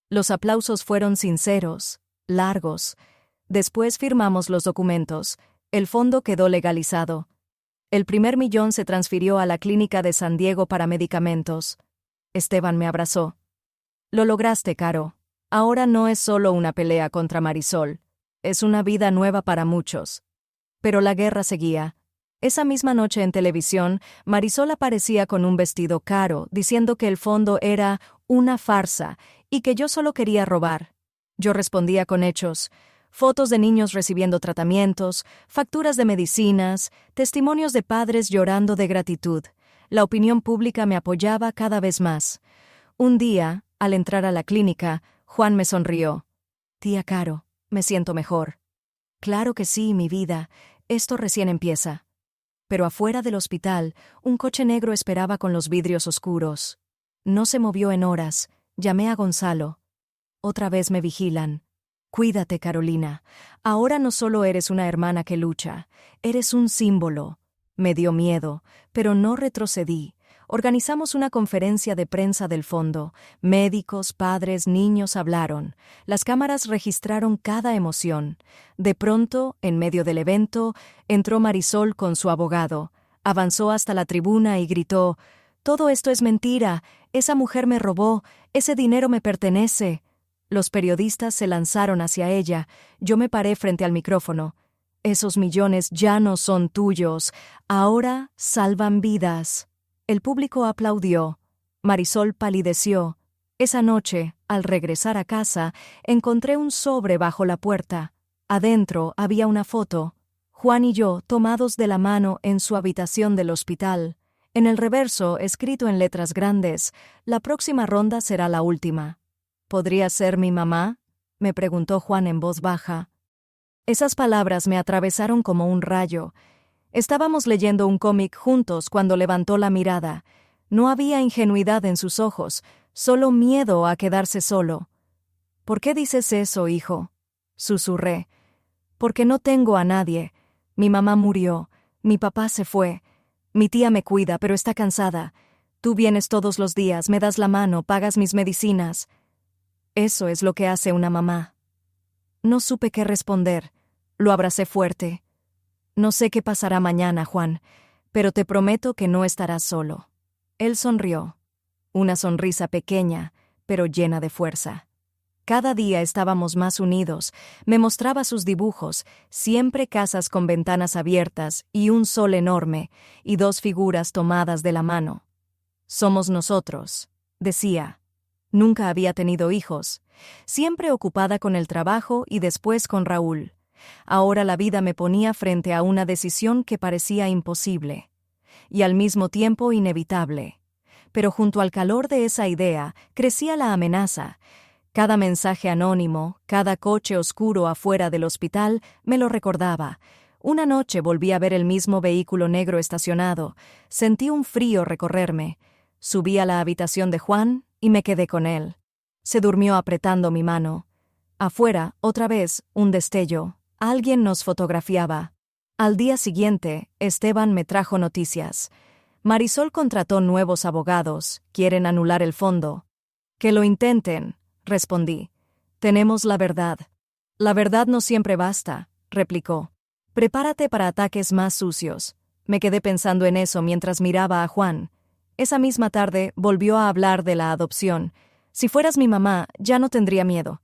Los aplausos fueron sinceros, largos. Después firmamos los documentos. El fondo quedó legalizado. El primer millón se transfirió a la clínica de San Diego para medicamentos. Esteban me abrazó. Lo lograste, Caro. Ahora no es solo una pelea contra Marisol. Es una vida nueva para muchos. Pero la guerra seguía. Esa misma noche en televisión, Marisol aparecía con un vestido caro, diciendo que el fondo era una farsa y que yo solo quería robar. Yo respondía con hechos. Fotos de niños recibiendo tratamientos, facturas de medicinas, testimonios de padres llorando de gratitud. La opinión pública me apoyaba cada vez más. Un día, al entrar a la clínica, Juan me sonrió. «Tía Caro, me siento mejor». «Claro que sí, mi vida. Esto recién empieza». Pero afuera del hospital, un coche negro esperaba con los vidrios oscuros. No se movió en horas. Llamé a Gonzalo. «Otra vez me vigilan». «Cuídate, Carolina. Ahora no solo eres una hermana que lucha, eres un símbolo». Me dio miedo, pero no retrocedí. Organizamos una conferencia de prensa del fondo. Médicos, padres, niños hablaron. Las cámaras registraron cada emoción. De pronto, en medio del evento, entró Marisol con su abogado. Avanzó hasta la tribuna y gritó: «Todo esto es mentira. Esa mujer me robó. Ese dinero me pertenece». Los periodistas se lanzaron hacia ella. Yo me paré frente al micrófono. «Esos millones ya no son tuyos. Ahora salvan vidas». El público aplaudió. Marisol palideció. Esa noche, al regresar a casa, encontré un sobre bajo la puerta. Adentro había una foto. Juan y yo, tomados de la mano en su habitación del hospital. En el reverso, escrito en letras grandes: «La próxima ronda será la última». «¿Podría ser mi mamá?», me preguntó Juan en voz baja. Esas palabras me atravesaron como un rayo. Estábamos leyendo un cómic juntos cuando levantó la mirada. No había ingenuidad en sus ojos, solo miedo a quedarse solo. «¿Por qué dices eso, hijo?», susurré. «Porque no tengo a nadie. Mi mamá murió, mi papá se fue. Mi tía me cuida, pero está cansada. Tú vienes todos los días, me das la mano, pagas mis medicinas. Eso es lo que hace una mamá». No supe qué responder. Lo abracé fuerte. «No sé qué pasará mañana, Juan, pero te prometo que no estarás solo». Él sonrió. Una sonrisa pequeña, pero llena de fuerza. Cada día estábamos más unidos. Me mostraba sus dibujos, siempre casas con ventanas abiertas y un sol enorme, y dos figuras tomadas de la mano. «Somos nosotros», decía. Nunca había tenido hijos, siempre ocupada con el trabajo y después con Raúl. Ahora la vida me ponía frente a una decisión que parecía imposible, y al mismo tiempo inevitable. Pero junto al calor de esa idea crecía la amenaza. Cada mensaje anónimo, cada coche oscuro afuera del hospital me lo recordaba. Una noche volví a ver el mismo vehículo negro estacionado. Sentí un frío recorrerme. Subí a la habitación de Juan y me quedé con él. Se durmió apretando mi mano. Afuera, otra vez, un destello. Alguien nos fotografiaba. Al día siguiente, Esteban me trajo noticias. Marisol contrató nuevos abogados. Quieren anular el fondo. «Que lo intenten», respondí. «Tenemos la verdad». «La verdad no siempre basta», replicó. «Prepárate para ataques más sucios». Me quedé pensando en eso mientras miraba a Juan. Esa misma tarde volvió a hablar de la adopción. «Si fueras mi mamá, ya no tendría miedo».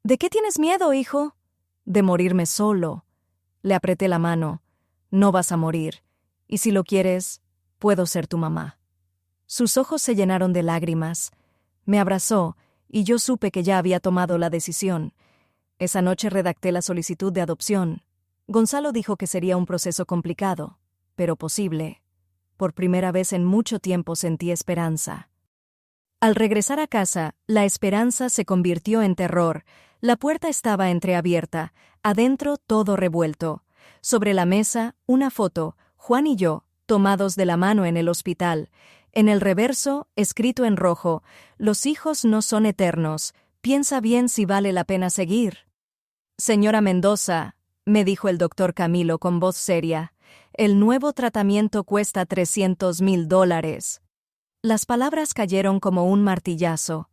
«¿De qué tienes miedo, hijo?» «De morirme solo». Le apreté la mano. «No vas a morir. Y si lo quieres, puedo ser tu mamá». Sus ojos se llenaron de lágrimas. Me abrazó, y yo supe que ya había tomado la decisión. Esa noche redacté la solicitud de adopción. Gonzalo dijo que sería un proceso complicado, pero posible. Por primera vez en mucho tiempo sentí esperanza. Al regresar a casa, la esperanza se convirtió en terror. La puerta estaba entreabierta, adentro todo revuelto. Sobre la mesa, una foto, Juan y yo, tomados de la mano en el hospital. En el reverso, escrito en rojo: «Los hijos no son eternos. Piensa bien si vale la pena seguir». «Señora Mendoza», me dijo el doctor Camilo con voz seria, «el nuevo tratamiento cuesta $300,000. Las palabras cayeron como un martillazo.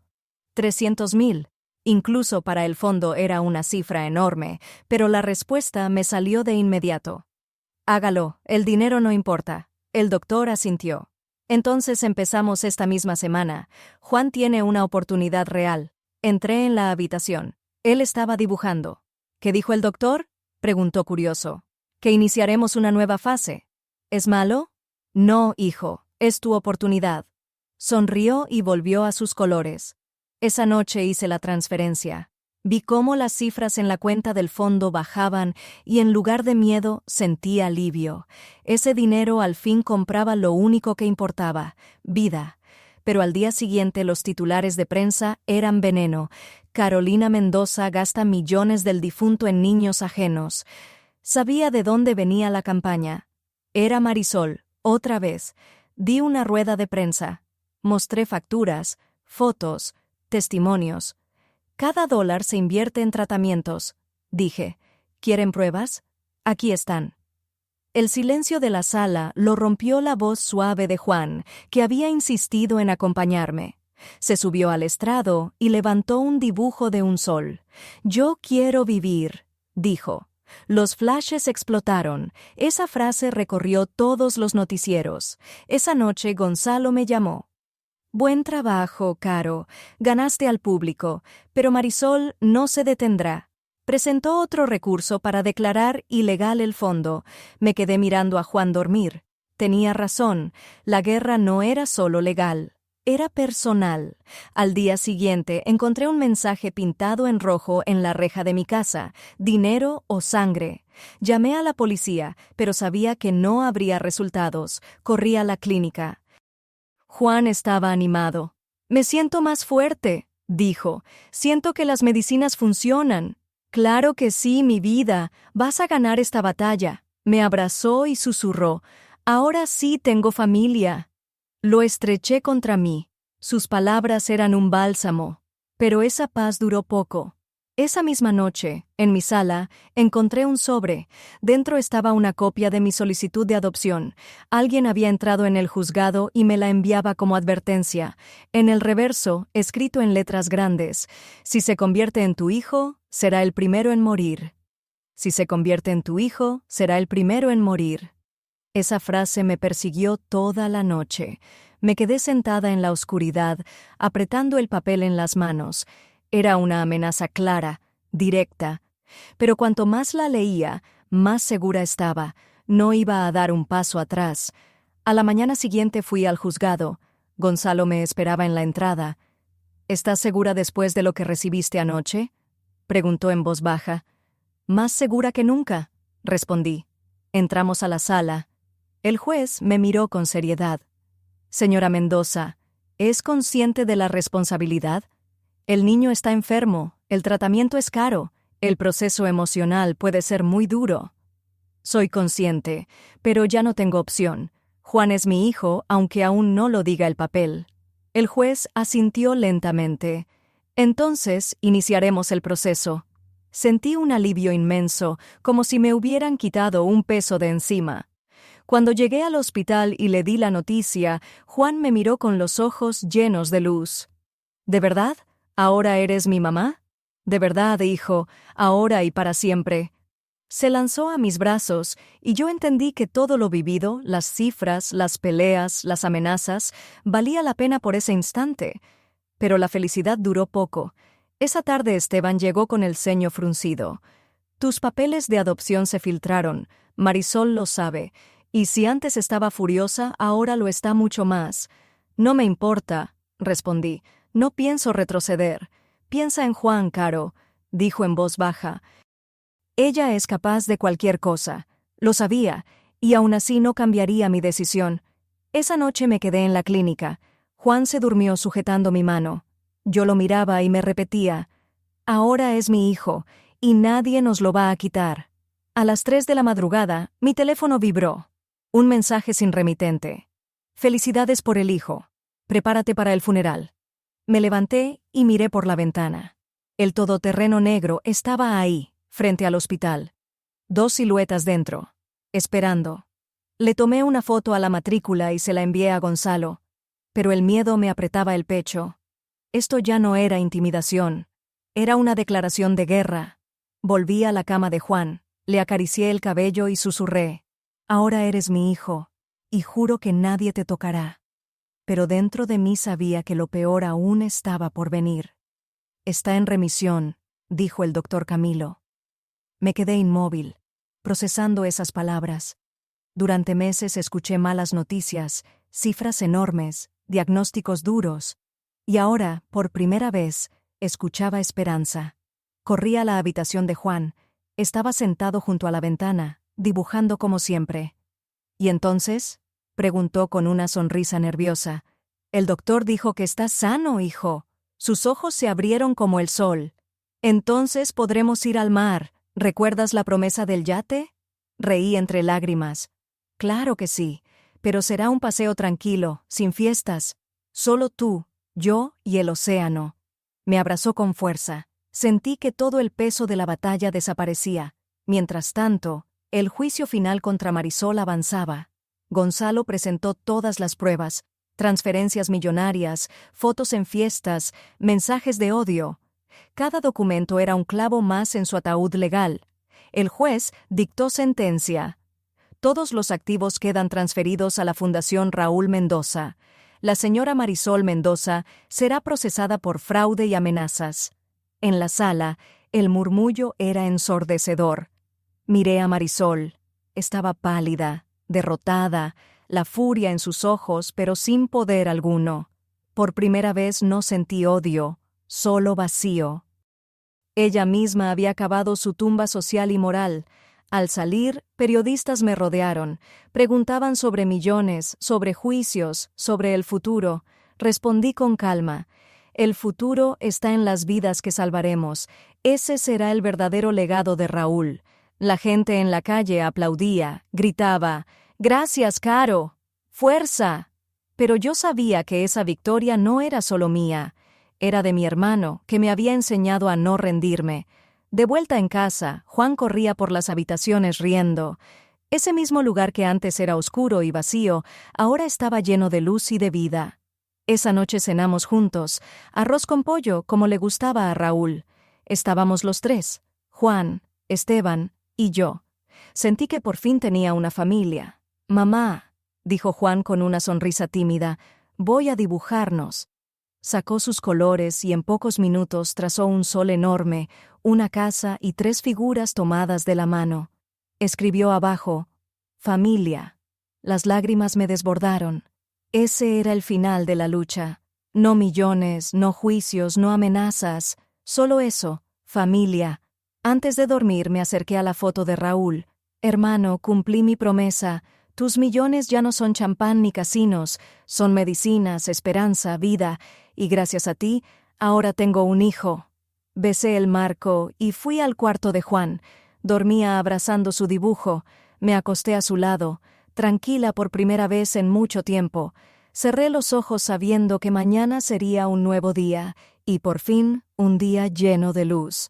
300,000. Incluso para el fondo era una cifra enorme, pero la respuesta me salió de inmediato. «Hágalo, el dinero no importa». El doctor asintió. Entonces empezamos esta misma semana. Juan tiene una oportunidad real. Entré en la habitación. Él estaba dibujando. «¿Qué dijo el doctor?», preguntó curioso. «Que iniciaremos una nueva fase». «¿Es malo?». «No, hijo, es tu oportunidad». Sonrió y volvió a sus colores. Esa noche hice la transferencia. Vi cómo las cifras en la cuenta del fondo bajaban y en lugar de miedo sentí alivio. Ese dinero al fin compraba lo único que importaba: vida. Pero al día siguiente los titulares de prensa eran veneno. «Carolina Mendoza gasta millones del difunto en niños ajenos». Sabía de dónde venía la campaña. Era Marisol, otra vez. Di una rueda de prensa. Mostré facturas, fotos, testimonios. «Cada dólar se invierte en tratamientos», dije. «¿Quieren pruebas? Aquí están». El silencio de la sala lo rompió la voz suave de Juan, que había insistido en acompañarme. Se subió al estrado y levantó un dibujo de un sol. «Yo quiero vivir», dijo. Los flashes explotaron. Esa frase recorrió todos los noticieros. Esa noche Gonzalo me llamó. «Buen trabajo, Caro. Ganaste al público, pero Marisol no se detendrá». Presentó otro recurso para declarar ilegal el fondo. Me quedé mirando a Juan dormir. Tenía razón. La guerra no era solo legal. Era personal. Al día siguiente encontré un mensaje pintado en rojo en la reja de mi casa: dinero o sangre. Llamé a la policía, pero sabía que no habría resultados. Corrí a la clínica. Juan estaba animado. «Me siento más fuerte», dijo. «Siento que las medicinas funcionan». «Claro que sí, mi vida. Vas a ganar esta batalla». Me abrazó y susurró: «Ahora sí tengo familia». Lo estreché contra mí. Sus palabras eran un bálsamo. Pero esa paz duró poco. Esa misma noche, en mi sala, encontré un sobre. Dentro estaba una copia de mi solicitud de adopción. Alguien había entrado en el juzgado y me la enviaba como advertencia. En el reverso, escrito en letras grandes: «Si se convierte en tu hijo, será el primero en morir». Si se convierte en tu hijo, será el primero en morir. Esa frase me persiguió toda la noche. Me quedé sentada en la oscuridad, apretando el papel en las manos. Era una amenaza clara, directa. Pero cuanto más la leía, más segura estaba. No iba a dar un paso atrás. A la mañana siguiente fui al juzgado. Gonzalo me esperaba en la entrada. «¿Estás segura después de lo que recibiste anoche?», preguntó en voz baja. «Más segura que nunca», respondí. Entramos a la sala. El juez me miró con seriedad. «Señora Mendoza, ¿es consciente de la responsabilidad? El niño está enfermo, el tratamiento es caro, el proceso emocional puede ser muy duro». «Soy consciente, pero ya no tengo opción. Juan es mi hijo, aunque aún no lo diga el papel». El juez asintió lentamente. «Entonces, iniciaremos el proceso». Sentí un alivio inmenso, como si me hubieran quitado un peso de encima. Cuando llegué al hospital y le di la noticia, Juan me miró con los ojos llenos de luz. «¿De verdad? ¿Ahora eres mi mamá?». «De verdad, hijo, ahora y para siempre». Se lanzó a mis brazos y yo entendí que todo lo vivido, las cifras, las peleas, las amenazas, valía la pena por ese instante. Pero la felicidad duró poco. Esa tarde Esteban llegó con el ceño fruncido. «Tus papeles de adopción se filtraron. Marisol lo sabe. Y si antes estaba furiosa, ahora lo está mucho más». «No me importa», respondí. «No pienso retroceder». «Piensa en Juan, Caro», dijo en voz baja. «Ella es capaz de cualquier cosa». Lo sabía, y aún así no cambiaría mi decisión. Esa noche me quedé en la clínica. Juan se durmió sujetando mi mano. Yo lo miraba y me repetía: «Ahora es mi hijo, y nadie nos lo va a quitar». A las 3 de la madrugada, mi teléfono vibró. Un mensaje sin remitente. «Felicidades por el hijo. Prepárate para el funeral». Me levanté y miré por la ventana. El todoterreno negro estaba ahí, frente al hospital. 2 siluetas dentro, esperando. Le tomé una foto a la matrícula y se la envié a Gonzalo. Pero el miedo me apretaba el pecho. Esto ya no era intimidación. Era una declaración de guerra. Volví a la cama de Juan, le acaricié el cabello y susurré: «Ahora eres mi hijo, y juro que nadie te tocará». Pero dentro de mí sabía que lo peor aún estaba por venir. «Está en remisión», dijo el doctor Camilo. Me quedé inmóvil, procesando esas palabras. Durante meses escuché malas noticias, cifras enormes, diagnósticos duros. Y ahora, por primera vez, escuchaba esperanza. Corrí a la habitación de Juan. Estaba sentado junto a la ventana, dibujando como siempre. «¿Y entonces?», preguntó con una sonrisa nerviosa. «El doctor dijo que estás sano, hijo». Sus ojos se abrieron como el sol. «Entonces podremos ir al mar. ¿Recuerdas la promesa del yate?». Reí entre lágrimas. «Claro que sí, pero será un paseo tranquilo, sin fiestas. Solo tú, yo y el océano». Me abrazó con fuerza. Sentí que todo el peso de la batalla desaparecía. Mientras tanto, El juicio final contra Marisol avanzaba. Gonzalo presentó todas las pruebas: transferencias millonarias, fotos en fiestas, mensajes de odio. Cada documento era un clavo más en su ataúd legal. El juez dictó sentencia. Todos los activos quedan transferidos a la Fundación Raúl Mendoza. La señora Marisol Mendoza será procesada por fraude y amenazas. En la sala, el murmullo era ensordecedor. Miré a Marisol. Estaba pálida, derrotada, la furia en sus ojos, pero sin poder alguno. Por primera vez no sentí odio, solo vacío. Ella misma había cavado su tumba social y moral. Al salir, periodistas me rodearon. Preguntaban sobre millones, sobre juicios, sobre el futuro. Respondí con calma: el futuro está en las vidas que salvaremos. Ese será el verdadero legado de Raúl. La gente en la calle aplaudía, gritaba: «¡Gracias, Caro! ¡Fuerza!». Pero yo sabía que esa victoria no era solo mía. Era de mi hermano, que me había enseñado a no rendirme. De vuelta en casa, Juan corría por las habitaciones riendo. Ese mismo lugar que antes era oscuro y vacío, ahora estaba lleno de luz y de vida. Esa noche cenamos juntos, arroz con pollo como le gustaba a Raúl. Estábamos los tres: Juan, Esteban y yo. Sentí que por fin tenía una familia. «Mamá», dijo Juan con una sonrisa tímida, «voy a dibujarnos». Sacó sus colores y en pocos minutos trazó un sol enorme, una casa y 3 figuras tomadas de la mano. Escribió abajo: «Familia». Las lágrimas me desbordaron. Ese era el final de la lucha. No millones, no juicios, no amenazas. Solo eso: familia. Antes de dormir me acerqué a la foto de Raúl. «Hermano, cumplí mi promesa. Tus millones ya no son champán ni casinos, son medicinas, esperanza, vida, y gracias a ti, ahora tengo un hijo». Besé el marco y fui al cuarto de Juan. Dormía abrazando su dibujo. Me acosté a su lado, tranquila por primera vez en mucho tiempo. Cerré los ojos sabiendo que mañana sería un nuevo día, y por fin un día lleno de luz.